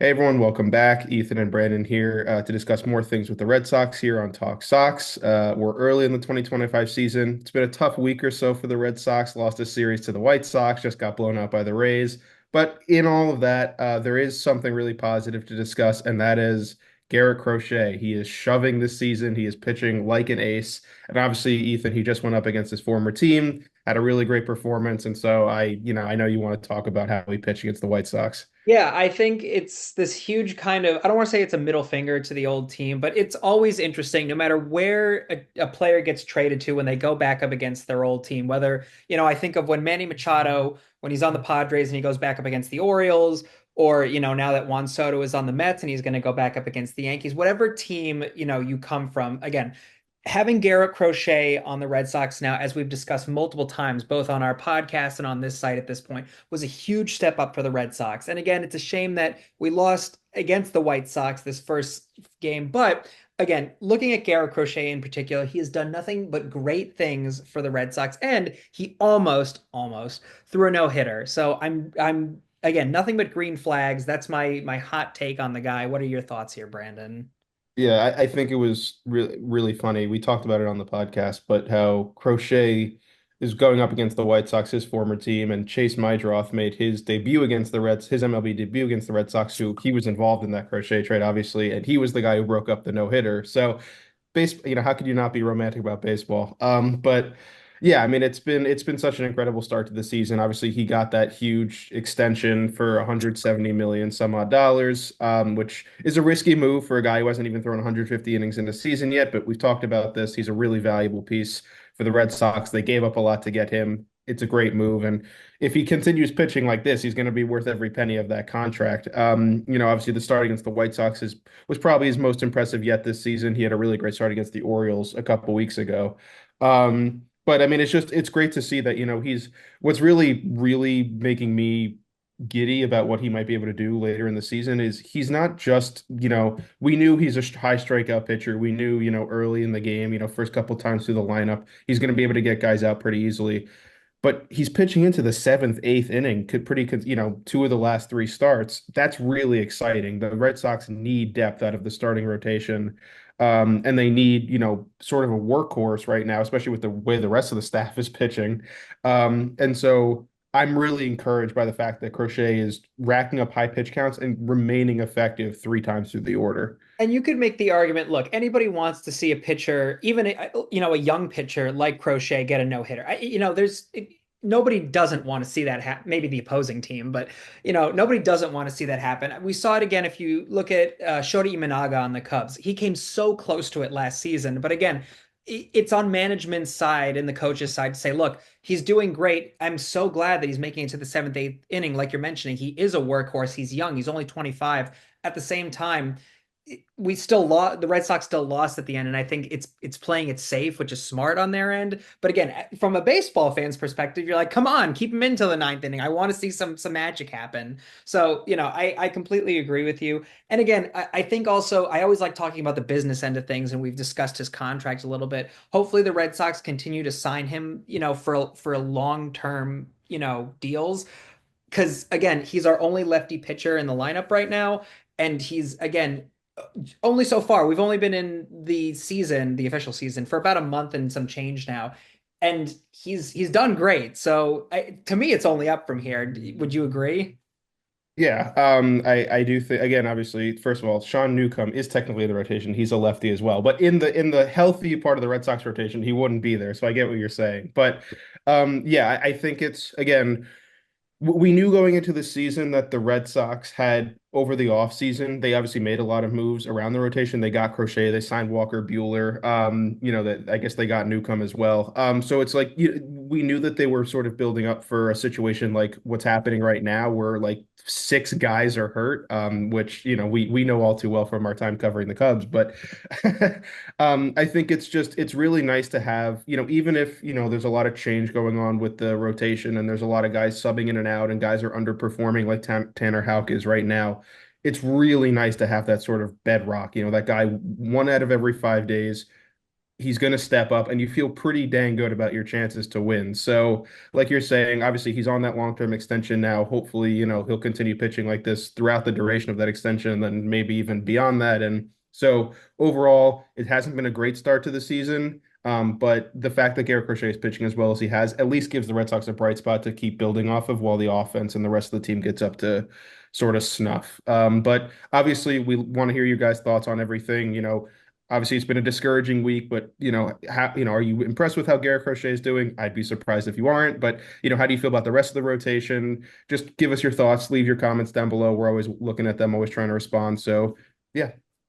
Hey everyone, welcome back. Ethan and Brandon here to discuss more things with the Red Sox here on Talk Sox. We're early in the 2025 season. It's been a tough week or so for the Red Sox. Lost a series to the White Sox, just got blown out by the Rays. But in all of that, there is something really positive to discuss, and that is Garrett Crochet. He is shoving this season. He is pitching like an ace. And obviously, Ethan, he just went up against his former team, had a really great performance. And so I know you want to talk about how he pitched against the White Sox. Yeah, I think it's this huge kind of, I don't want to say it's a middle finger to the old team, but it's always interesting no matter where a player gets traded to when they go back up against their old team. Whether, I think of when Manny Machado, when he's on the Padres and he goes back up against the Orioles, or, now that Juan Soto is on the Mets and he's going to go back up against the Yankees, whatever team, you come from, again, having Garrett Crochet on the Red Sox now, as we've discussed multiple times, both on our podcast and on this site at this point, was a huge step up for the Red Sox. And again, it's a shame that we lost against the White Sox this first game. But again, looking at Garrett Crochet in particular, he has done nothing but great things for the Red Sox, and he almost threw a no-hitter. So I'm again nothing but green flags. That's my hot take on the guy. What are your thoughts here, Brandon? Yeah, I think it was really funny. We talked about it on the podcast, but how Crochet is going up against the White Sox, his former team, and Chase Meidroth made his debut against the Reds, his MLB debut against the Red Sox, who he was involved in that Crochet trade, obviously, and he was the guy who broke up the no-hitter. So how could you not be romantic about baseball? But yeah, I mean, it's been such an incredible start to the season. Obviously, he got that huge extension for 170 million some odd dollars, which is a risky move for a guy who hasn't even thrown 150 innings in the season yet. But we've talked about this. He's a really valuable piece for the Red Sox. They gave up a lot to get him. It's a great move, and if he continues pitching like this, he's going to be worth every penny of that contract. Obviously the start against the White Sox was probably his most impressive yet this season. He had a really great start against the Orioles a couple weeks ago. But I mean, it's great to see that, he's what's really making me giddy about what he might be able to do later in the season is he's not just, we knew he's a high strikeout pitcher. We knew, early in the game, first couple times through the lineup, he's going to be able to get guys out pretty easily. But he's pitching into the seventh, eighth inning, two of the last three starts. That's really exciting. The Red Sox need depth out of the starting rotation. And they need, sort of a workhorse right now, especially with the way the rest of the staff is pitching. And so I'm really encouraged by the fact that Crochet is racking up high pitch counts and remaining effective three times through the order. And you could make the argument, look, anybody wants to see a pitcher, even a young pitcher like Crochet get a no-hitter. Nobody doesn't want to see that happen. Maybe the opposing team, but nobody doesn't want to see that happen. We saw it again if you look at Shota Imanaga on the Cubs. He came so close to it last season, but again, it's on management's side and the coach's side to say, look, he's doing great. I'm so glad that he's making it to the seventh, eighth inning. Like you're mentioning, he is a workhorse. He's young. He's only 25. At the same time, we still lost. The Red Sox still lost at the end, and I think it's playing it safe, which is smart on their end. But again, from a baseball fan's perspective, you're like, come on, keep him into the ninth inning. I want to see some magic happen. So I completely agree with you. And again, I think also I always like talking about the business end of things, and we've discussed his contract a little bit. Hopefully, the Red Sox continue to sign him, for long term, deals. Because again, he's our only lefty pitcher in the lineup right now, and he's again only so far. We've only been in the season, the official season, for about a month and some change now, and he's done great. So to me, it's only up from here. Would you agree? Yeah, I do think again, obviously, first of all, Sean Newcomb is technically in the rotation. He's a lefty as well, but in the healthy part of the Red Sox rotation, he wouldn't be there. So I get what you're saying, but yeah, I think it's again. We knew going into the season that the Red Sox had over the offseason, they obviously made a lot of moves around the rotation. They got Crochet, they signed Walker Bueller. That I guess they got Newcomb as well. So it's like we knew that they were sort of building up for a situation like what's happening right now, where like six guys are hurt, which we know all too well from our time covering the Cubs. But I think it's really nice to have, even if, there's a lot of change going on with the rotation and there's a lot of guys subbing in and out and guys are underperforming like Tanner Houck is right now. It's really nice to have that sort of bedrock, that guy 1 out of every 5 days he's going to step up, and you feel pretty dang good about your chances to win. So, like you're saying, obviously he's on that long-term extension now. Hopefully, he'll continue pitching like this throughout the duration of that extension, and then maybe even beyond that. And so overall, it hasn't been a great start to the season. But the fact that Garrett Crochet is pitching as well as he has at least gives the Red Sox a bright spot to keep building off of while the offense and the rest of the team gets up to sort of snuff. But obviously, we want to hear you guys' thoughts on everything. Obviously it's been a discouraging week, but are you impressed with how Garrett Crochet is doing? I'd be surprised if you aren't, but how do you feel about the rest of the rotation? Just give us your thoughts, leave your comments down below. We're always looking at them, always trying to respond. So yeah,